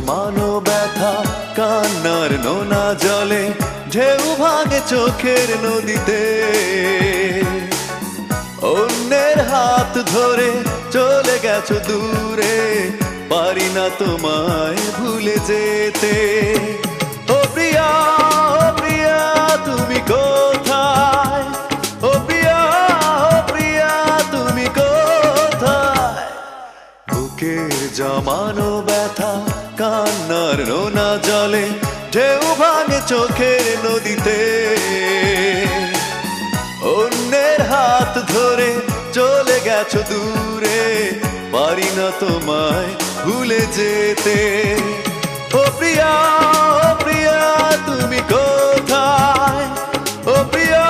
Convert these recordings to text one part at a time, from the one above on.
জমানো ব্যথা কান্নার নোনা জলে ঢেউ ভাঙে চোখের নদীতে অন্যের হাত ধরে চলে গেছো দূরে পারি না তোমায় ভুলে যেতে ও প্রিয়া তুমি কোথায় ও প্রিয়া তুমি কোথায় বুকের জমানো ব্যথা কান্নার নোনা জলে ঢেউ ভাঙে চোখের নদীতে অন্যের হাত ধরে চলে গেছো দূরে পারি না তোমায় ভুলে যেতে ও প্রিয়া তুমি কোথায় ও প্রিয়া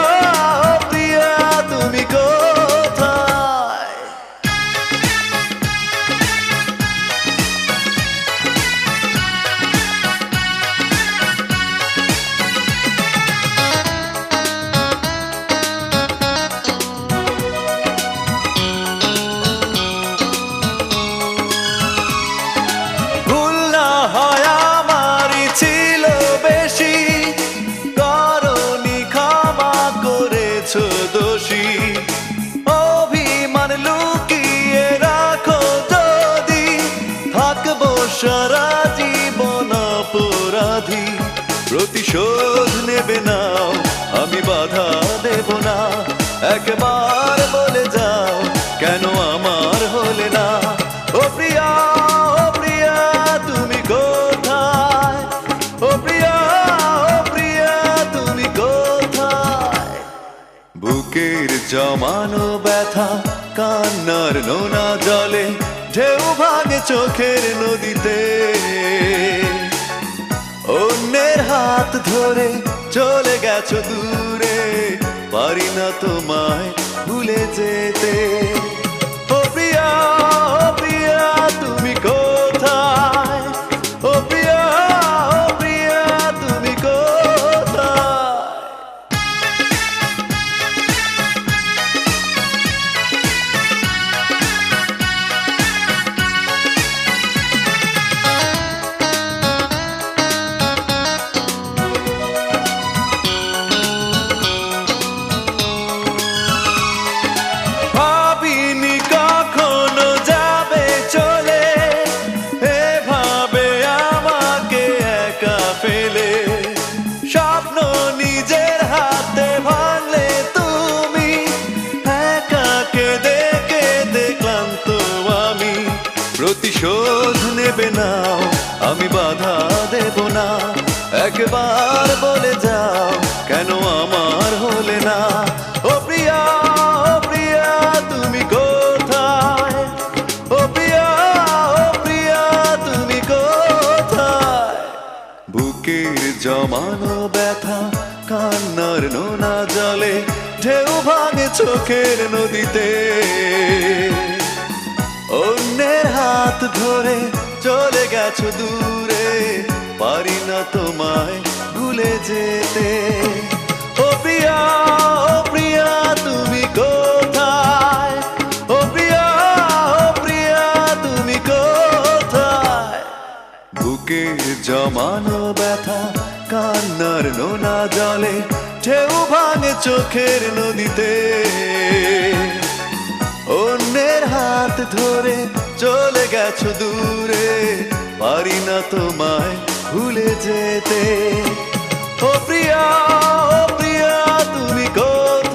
তুমি কোথায় ভুল না হয় আমারই ছিল বেশি করনি ক্ষমা করেছো দোষী অভিমান লুকিয়ে রাখো যদি থাকবো সারা জীবন অপরাধী প্রতিশোধ নেবে নাও আমি বাধা দেব না একবার বলে যাও কেন আমার হলে না ও প্রিয়া তুমি কোথায় ও প্রিয়া তুমি কোথায় বুকের জমানো ব্যথা কান্নার নোনা জলে ঢেউ ভাঙে চোখের নদীতে অন্যের হাত ধরে চলে গেছো দূরে পারি না তোমায় ভুলে যেতে ও প্রিয়া তুমি কোথায় ও প্রিয়া তুমি কোথায় ভাবিনি কখনো যাবে চলে এভাবে আমাকে একা ফেলে স্বপ্ন নিজের হাতে ভাঙলে তুমি একাকে দেখে দেখলাম তো আমি প্রতিশোধ নেবে নাও আমি বাধা দেব না একবার বলে যাও কেন আমার হলে না ও প্রিয়া তুমি কোথায় ও প্রিয়া তুমি কোথায় বুকের জমানো ব্যথা কান্নার নোনা জলে ঢেউ ভাঙে চোখের নদীতে অন্যের হাত ধরে চলে গেছো দূরে পারি না তোমায় ভুলে যেতে ও প্রিয়া তুমি কোথায় ও প্রিয়া তুমি কোথায় বুকের জমানো ব্যথা কান্নার নোনা জলে ঢেউ ভাঙে চোখের নদীতে অন্যের হাত ধরে চলে গেছো দূরে পারি না তোমায় ভুলে যেতে ও প্রিয়া তুমি কোথায়।